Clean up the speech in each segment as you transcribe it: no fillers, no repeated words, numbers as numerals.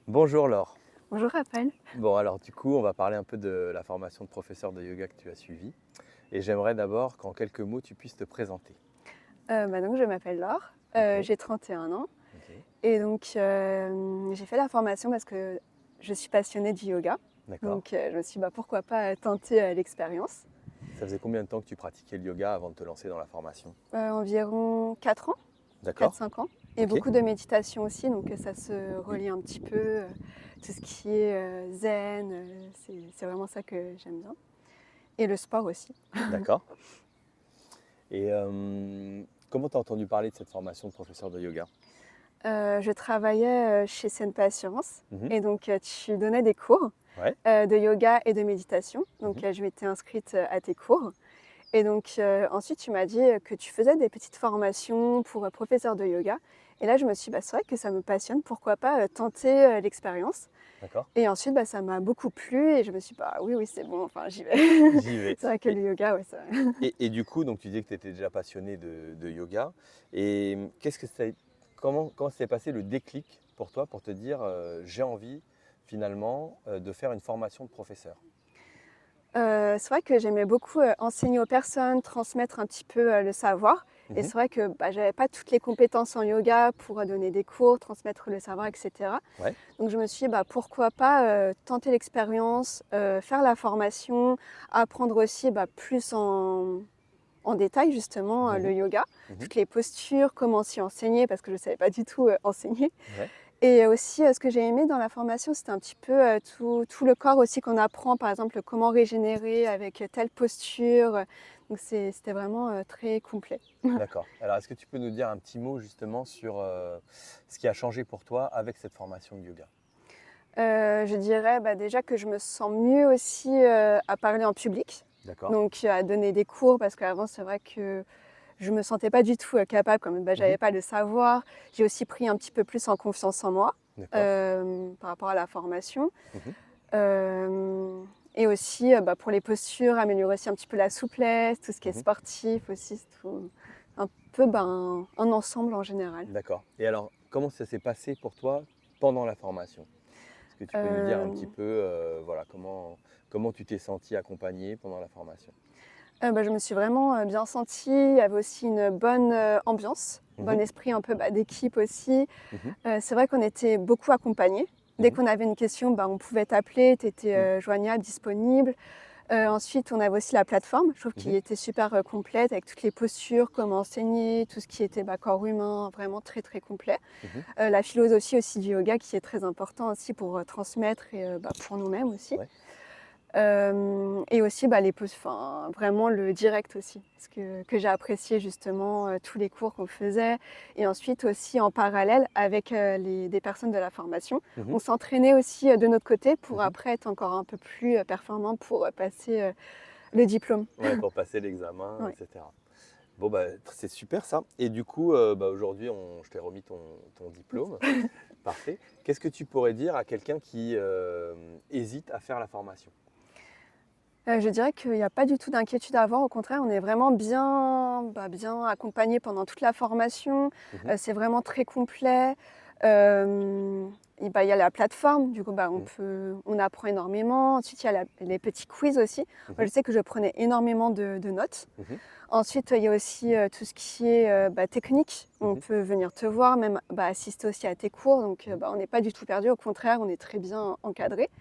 Bonjour Laure. Bonjour Raphaël. Bon alors du coup on va parler un peu de la formation de professeur de yoga que tu as suivie. Et j'aimerais d'abord qu'en quelques mots tu puisses te présenter. Donc je m'appelle Laure, Ok, j'ai 31 ans ok, et donc j'ai fait la formation parce que je suis passionnée du yoga. d'accord. Donc je me suis dit pourquoi pas tenter l'expérience. Ça faisait combien de temps que tu pratiquais le yoga avant de te lancer dans la formation? Environ 4 ans, D'accord, 4-5 ans. Et ok, beaucoup de méditation aussi, donc ça se relie un petit peu. Tout ce qui est zen, c'est vraiment ça que j'aime bien. Et le sport aussi. d'accord. Et comment tu as entendu parler de cette formation de professeur de yoga? Je travaillais chez Senpa Assurance Mhm. et donc tu donnais des cours Ouais, de yoga et de méditation. Donc mhm, je m'étais inscrite à tes cours. Et donc ensuite tu m'as dit que tu faisais des petites formations pour professeur de yoga. Et là je me suis dit, c'est vrai que ça me passionne, pourquoi pas tenter l'expérience. d'accord, Et ensuite ça m'a beaucoup plu et je me suis dit, oui, oui, c'est bon, enfin j'y vais. j'y vais. C'est vrai que le yoga, ouais, ça. Et du coup, donc tu disais que tu étais déjà passionné de yoga. Et qu'est-ce que ça, comment s'est passé le déclic pour toi pour te dire j'ai envie finalement de faire une formation de professeur? C'est vrai que j'aimais beaucoup enseigner aux personnes, transmettre un petit peu le savoir. Et Mhm. c'est vrai que j'avais pas toutes les compétences en yoga pour donner des cours, transmettre le savoir, etc. Ouais. Donc je me suis dit, pourquoi pas tenter l'expérience, faire la formation, apprendre aussi plus en détail justement le Mhm. yoga, Mhm. toutes les postures, comment s'y enseigner, parce que je ne savais pas du tout enseigner. Ouais. Et aussi ce que j'ai aimé dans la formation, c'était un petit peu tout le corps aussi qu'on apprend, par exemple comment régénérer avec telle posture. Donc c'était vraiment très complet. D'accord. Alors, est-ce que tu peux nous dire un petit mot justement sur ce qui a changé pour toi avec cette formation de yoga? Je dirais déjà que je me sens mieux aussi à parler en public, D'accord. donc à donner des cours, parce qu'avant c'est vrai que je me sentais pas du tout capable, comme Mhm. j'avais pas le savoir. J'ai aussi pris un petit peu plus en confiance en moi D'accord. par rapport à la formation. Mhm. Euh, et aussi pour les postures, améliorer aussi un petit peu la souplesse, tout ce qui est Mhm. sportif aussi, c'est tout, un peu un ensemble en général. D'accord. Et alors, comment ça s'est passé pour toi pendant la formation? Est-ce que tu peux nous dire un petit Euh, peu voilà, comment tu t'es senti accompagné pendant la formation? Je me suis vraiment bien sentie. Il y avait aussi une bonne ambiance, bon Mhm. esprit un peu d'équipe aussi. Mhm. C'est vrai qu'on était beaucoup accompagnés. Dès Mhm. qu'on avait une question, on pouvait t'appeler, tu étais Mhm. joignable, disponible. Ensuite, on avait aussi la plateforme, je trouve qu'il Mhm. était super complète avec toutes les postures, comment enseigner, tout ce qui était corps humain, vraiment très très complet. Mhm. La philosophie aussi du yoga qui est très important aussi pour transmettre et pour nous-mêmes aussi. Ouais. Et aussi vraiment le direct aussi, parce que j'ai apprécié justement tous les cours qu'on faisait. Et ensuite aussi en parallèle avec des personnes de la formation, Mhm. on s'entraînait aussi de notre côté pour Mhm. après être encore un peu plus performant pour passer le diplôme. Ouais, pour passer l'examen, Ouais. etc. Bon, bah, c'est super ça. Et du coup, aujourd'hui, je t'ai remis ton diplôme. Parfait. Qu'est-ce que tu pourrais dire à quelqu'un qui hésite à faire la formation? Je dirais qu'il n'y a pas du tout d'inquiétude à avoir. Au contraire, on est vraiment bien accompagné pendant toute la formation. Mhm. C'est vraiment très complet. Il y a la plateforme, du coup, Mhm. on apprend énormément. Ensuite, il y a les petits quiz aussi. Moi, Mhm. je sais que je prenais énormément de notes. Mhm. Ensuite, il y a aussi tout ce qui est technique. On Mhm. peut venir te voir, même assister aussi à tes cours. Donc, Mhm. on n'est pas du tout perdu. Au contraire, on est très bien encadré.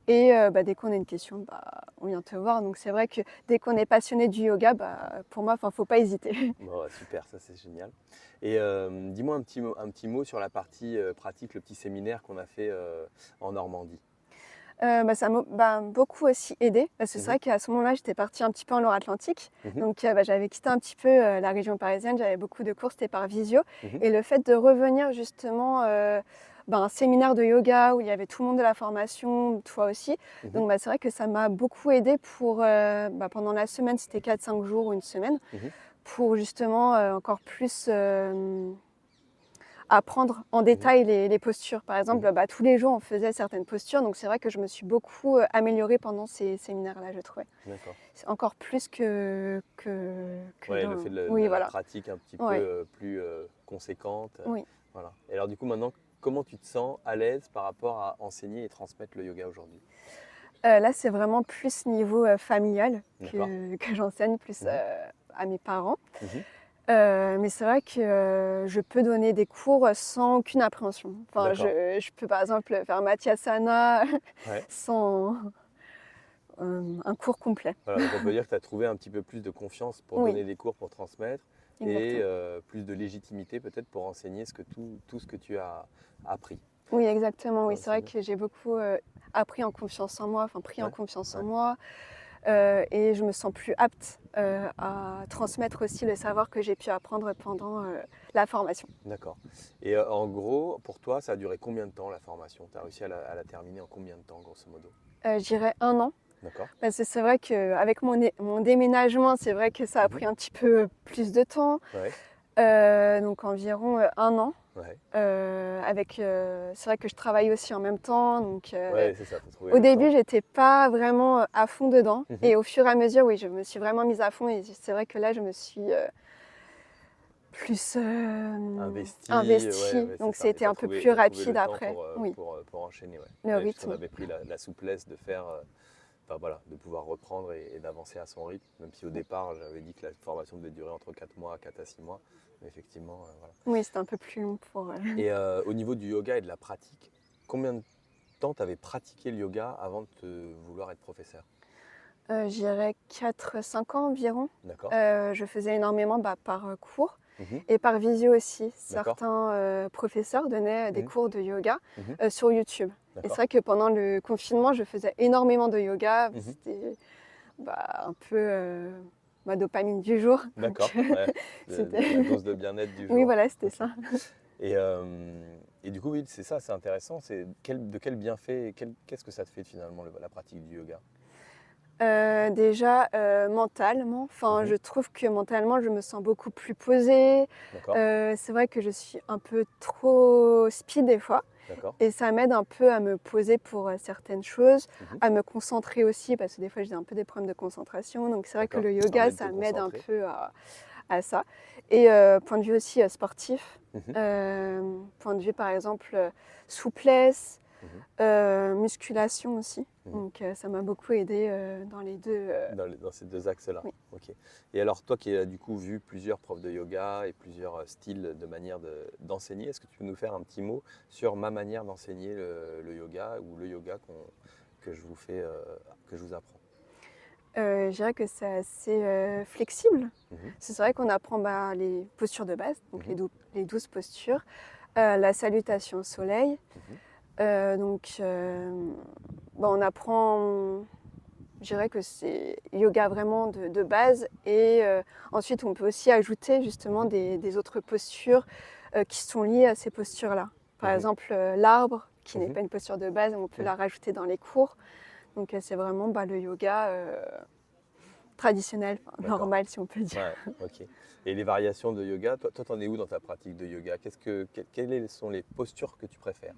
Et dès qu'on a une question, on vient te voir. Donc c'est vrai que dès qu'on est passionné du yoga, pour moi, il ne faut pas hésiter. Bon, ouais, super, ça c'est génial. Et dis-moi un petit mot sur la partie pratique, le petit séminaire qu'on a fait en Normandie. Ça m'a beaucoup aussi aidé, parce que c'est Mhm. vrai qu'à ce moment-là, j'étais partie un petit peu en Loire-Atlantique. Mhm. Donc j'avais quitté un petit peu la région parisienne, j'avais beaucoup de cours, c'était par visio. Mhm. Et le fait de revenir justement un séminaire de yoga où il y avait tout le monde de la formation, toi aussi. Mhm. Donc c'est vrai que ça m'a beaucoup aidé pour, pendant la semaine, c'était 4-5 jours ou une semaine, Mhm. pour justement encore plus apprendre en Mhm. détail les postures. Par exemple, Mhm. tous les jours, on faisait certaines postures. Donc, c'est vrai que je me suis beaucoup améliorée pendant ces séminaires-là, je trouvais. D'accord. C'est encore plus que Ouais, le dans... fait de Oui, la voilà. pratique un petit peu Ouais, plus conséquente. oui. Voilà. Et alors du coup maintenant, comment tu te sens à l'aise par rapport à enseigner et transmettre le yoga aujourd'hui? Là, c'est vraiment plus niveau, familial D'accord. que j'enseigne plus, Mhm. à mes parents. Mhm. Mais c'est vrai que, je peux donner des cours sans aucune appréhension. Enfin, D'accord. je peux par exemple faire Matyasana Ouais. sans, un cours complet. Voilà, donc on peut dire que tu as trouvé un petit peu plus de confiance pour Oui, donner des cours, pour transmettre, et exactement. plus de légitimité peut-être pour enseigner tout ce que tu as appris. Oui, exactement, oui, Ouais, c'est c'est vrai bien. que j'ai beaucoup, appris en confiance en moi, enfin pris en Ouais, confiance en ouais, moi, et je me sens plus apte, à transmettre aussi le savoir que j'ai pu apprendre pendant, la formation. d'accord. Et en gros, pour toi, ça a duré combien de temps la formation? Tu as réussi à la terminer en combien de temps, grosso modo? Je dirais 1 an, D'accord. parce que c'est vrai qu'avec mon déménagement, c'est vrai que ça a Mhm. pris un petit peu plus de temps, Ouais, donc environ, 1 an. ouais, C'est vrai que je travaille aussi en même temps, donc ouais, c'est ça, faut trouver au le début, temps. j'étais pas vraiment, à fond dedans, Mhm. et au fur et à mesure, oui, je me suis vraiment mise à fond, et c'est vrai que là, je me suis, plus, Investi, ouais, investie, ouais, c'est donc ça. Et c'était un peu plus tu trouvé rapide le temps après. Oui, pour enchaîner, ouais. le Ouais, puisqu'on rythme. avait pris la souplesse de faire, enfin voilà, de pouvoir reprendre et d'avancer à son rythme, même si au départ, j'avais dit que la formation devait durer entre 4 mois, 4 à 6 mois. Mais effectivement, voilà. Oui, c'était un peu plus long pour, Et au niveau du yoga et de la pratique, combien de temps tu avais pratiqué le yoga avant de vouloir être professeur? je dirais 4-5 ans environ. D'accord. Je faisais énormément, bah, par, cours Mhm. et par visio aussi. D'accord. Certains, professeurs donnaient des Mhm. cours de yoga, Mhm. sur YouTube, et c'est D'accord. vrai que pendant le confinement, je faisais énormément de yoga. Mhm. C'était, bah, un peu, ma dopamine du jour, donc D'accord. Ouais. c'était La dose de bien-être du oui, jour. voilà, c'était Ok. ça. Et, du coup, oui, c'est ça, c'est intéressant. C'est de quel bienfait, qu'est-ce que ça te fait finalement la pratique du yoga? Déjà, mentalement, enfin, Mhm. je trouve que mentalement, je me sens beaucoup plus posée. D'accord, C'est vrai que je suis un peu trop speed des fois, d'accord. et ça m'aide un peu à me poser pour, certaines choses, Mhm. à me concentrer aussi parce que des fois j'ai un peu des problèmes de concentration, donc c'est vrai que D'accord. le Ça yoga, permet de te ça m'aide un concentrer. peu à ça, et point de vue aussi, sportif, Mhm. point de vue par exemple, souplesse, Mhm. musculation aussi, Mhm. donc ça m'a beaucoup aidée, dans les 2. Dans ces deux axes-là. Oui. Ok. Et alors, toi qui as du coup vu plusieurs profs de yoga et plusieurs styles de manière d'enseigner, est-ce que tu peux nous faire un petit mot sur ma manière d'enseigner le yoga ou le yoga que je vous fais, que je vous apprends? Je dirais que c'est assez, flexible. Mhm. C'est vrai qu'on apprend, bah, les postures de base, donc Mhm. les 12 postures, la salutation au soleil, Mhm. donc bah, on apprend, je dirais que c'est yoga vraiment de base, et ensuite on peut aussi ajouter justement Mhm. des autres postures, qui sont liées à ces postures-là. Par Mhm. exemple, l'arbre, qui n'est Mhm. pas une posture de base, on peut Mhm. la rajouter dans les cours, donc c'est vraiment, bah, le yoga, traditionnel, enfin, D'accord. normal si on peut dire. Ouais, ok. Et les variations de yoga, toi, t'en es où dans ta pratique de yoga? Quelles sont les postures que tu préfères?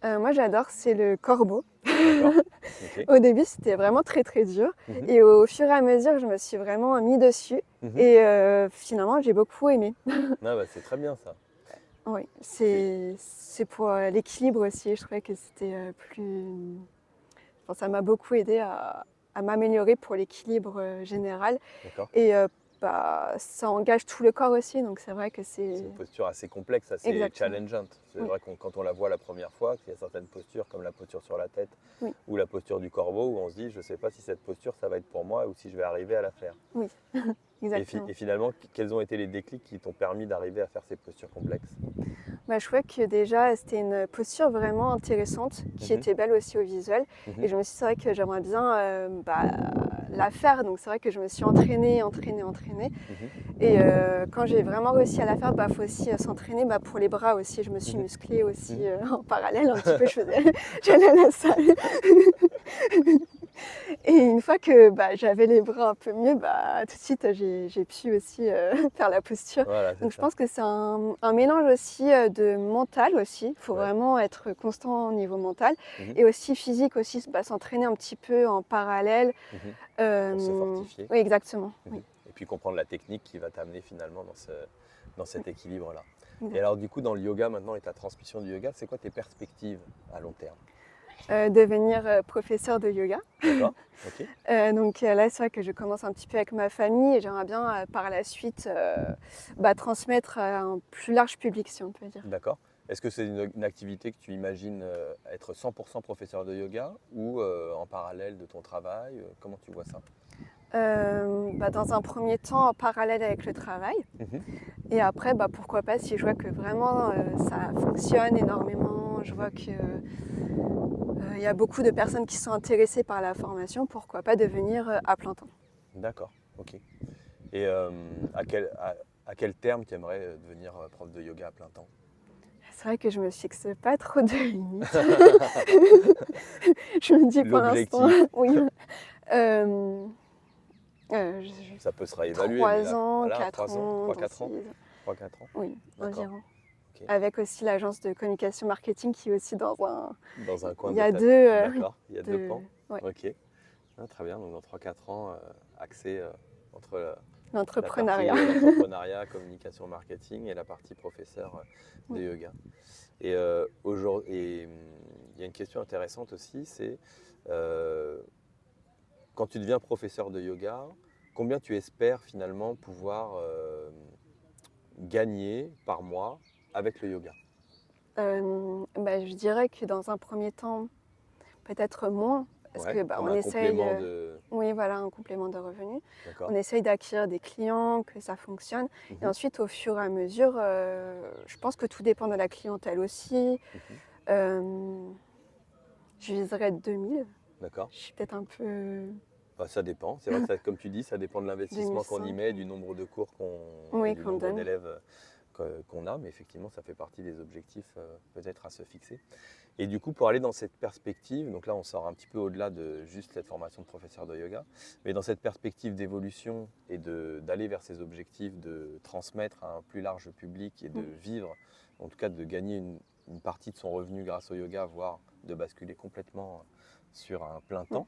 Moi j'adore, c'est le corbeau. D'accord. Ok. Au début c'était vraiment très très dur, Mhm. et au fur et à mesure je me suis vraiment mis dessus, Mhm. et finalement j'ai beaucoup aimé. Ah bah, c'est très bien ça. Oui, C'est c'est pour, l'équilibre aussi, je trouvais que c'était, plus, enfin ça m'a beaucoup aidé à m'améliorer pour l'équilibre, général, d'accord. et bah, ça engage tout le corps aussi, donc c'est vrai que C'est c'est une posture assez complexe, assez exactement. challengeante. C'est Oui, vrai que quand on la voit la première fois, qu'il y a certaines postures comme la posture sur la tête oui, ou la posture du corbeau où on se dit je ne sais pas si cette posture ça va être pour moi ou si je vais arriver à la faire. oui, exactement. Et finalement, quels ont été les déclics qui t'ont permis d'arriver à faire ces postures complexes? Bah, je trouvais que déjà c'était une posture vraiment intéressante, qui Mhm. était belle aussi au visuel, Mhm. et je me suis dit c'est vrai que j'aimerais bien, bah, la faire, donc c'est vrai que je me suis entraînée, entraînée, entraînée, Mhm. et quand j'ai vraiment réussi à la faire, bah, faut aussi, s'entraîner, bah, pour les bras aussi. Je me suis Mhm. musclée aussi, Mhm. en parallèle un petit peu, j'allais à la salle. Et une fois que, bah, j'avais les bras un peu mieux, bah, tout de suite j'ai pu aussi, faire la posture. Voilà, c'est Donc je ça. pense que c'est un mélange aussi, de mental aussi. Il faut Ouais. vraiment être constant au niveau mental, Mhm. et aussi physique aussi, bah, s'entraîner un petit peu en parallèle. Mhm. Pour se fortifier. Oui, exactement, oui. Mhm. Et puis comprendre la technique qui va t'amener finalement dans cet équilibre-là. Et alors du coup, dans le yoga maintenant et ta transmission du yoga, c'est quoi tes perspectives à long terme? Devenir professeur de yoga. D'accord. Ok. Donc là, c'est vrai que je commence un petit peu avec ma famille et j'aimerais bien par la suite transmettre à un plus large public, si on peut dire. D'accord. Est-ce que c'est une activité que tu imagines être 100% professeur de yoga ou en parallèle de ton travail? Comment tu vois ça? Dans un premier temps, en parallèle avec le travail. Mhm. Et après, pourquoi pas, si je vois que vraiment ça fonctionne énormément, je vois que il y a beaucoup de personnes qui sont intéressées par la formation, pourquoi pas devenir à plein temps. D'accord. Ok. Et à quel terme tu aimerais devenir prof de yoga à plein temps? C'est vrai que je me fixe pas trop de limites. Je me dis pour l'instant, L'objectif, oui. Euh, je- ça peut se réévaluer, mais 3 là, ans, voilà, 4 3 ans, ans, 3-4 ans, 3-4 ans. oui, D'accord. environ. Ok. Avec aussi l'agence de communication marketing qui est aussi dans un. Dans un coin Il y de a ta... deux. Oui, D'accord, il y a deux pans. ouais, Ok. Ah, très bien, donc dans 3-4 ans, axé entre la partie l'entrepreneuriat. entrepreneuriat, communication, marketing et la partie professeur de Oui. yoga. Et aujourd'hui, il y a une question intéressante aussi, c'est euh, quand tu deviens professeur de yoga, combien tu espères finalement pouvoir gagner par mois avec le yoga? Je dirais que dans un premier temps, peut-être moins, parce Ouais, que comme on un essaye, complément de... oui, voilà, un complément de revenus. D'accord. On essaye d'acquérir des clients, que ça fonctionne. Et Mhm, ensuite, au fur et à mesure, je pense que tout dépend de la clientèle aussi. mhm. Euh, je viserais 2000. D'accord. Je suis peut-être un peu Bah, ça dépend. C'est vrai que comme tu dis, ça dépend de l'investissement qu'on y 2005. met, du nombre de cours et Oui, du qu'on nombre donne. d'élèves qu'on a. Mais effectivement, ça fait partie des objectifs peut-être à se fixer. Et du coup, pour aller dans cette perspective, donc là, on sort un petit peu au-delà de juste cette formation de professeur de yoga, mais dans cette perspective d'évolution et d'aller vers ces objectifs de transmettre à un plus large public et de vivre, en tout cas de gagner une partie de son revenu grâce au yoga, voire de basculer complètement sur un plein temps.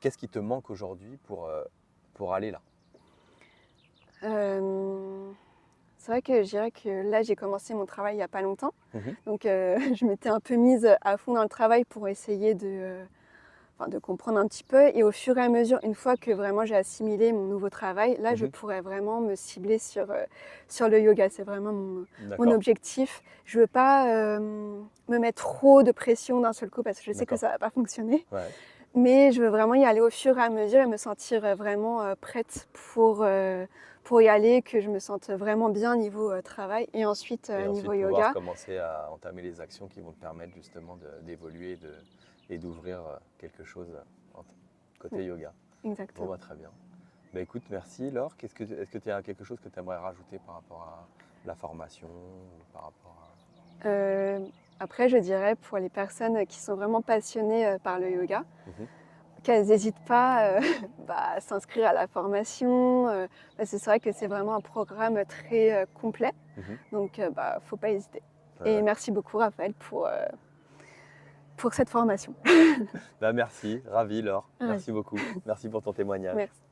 Qu'est-ce qui te manque aujourd'hui pour aller là? Euh, C'est vrai que je dirais que là, j'ai commencé mon travail il n'y a pas longtemps. Mhm. Donc, je m'étais un peu mise à fond dans le travail pour essayer de comprendre un petit peu. Et au fur et à mesure, une fois que vraiment j'ai assimilé mon nouveau travail, là, je Mhm. pourrais vraiment me cibler sur le yoga. C'est vraiment mon D'accord, objectif. Je ne veux pas me mettre trop de pression d'un seul coup parce que je sais que d'accord. ça ne va pas fonctionner. Ouais. Mais je veux vraiment y aller au fur et à mesure et me sentir vraiment prête pour y aller, que je me sente vraiment bien niveau travail et ensuite Et niveau ensuite pouvoir yoga. commencer à entamer les actions qui vont te permettre justement d'évoluer et d'ouvrir quelque chose Oui, côté yoga. Bon, exactement. bah, très bien. Bah, écoute, merci Laure. Est-ce que tu as quelque chose que tu aimerais rajouter par rapport à la formation ou par rapport à... Euh, Après, je dirais pour les personnes qui sont vraiment passionnées par le yoga, Mhm. qu'elles n'hésitent pas à s'inscrire à la formation. Parce que c'est vrai que c'est vraiment un programme très complet. Mhm. Donc, faut pas hésiter. Ouais, Et ouais. merci beaucoup, Raphaël, pour cette formation. Bah, merci, ravi Laure. Ouais, Merci beaucoup. Merci pour ton témoignage. merci.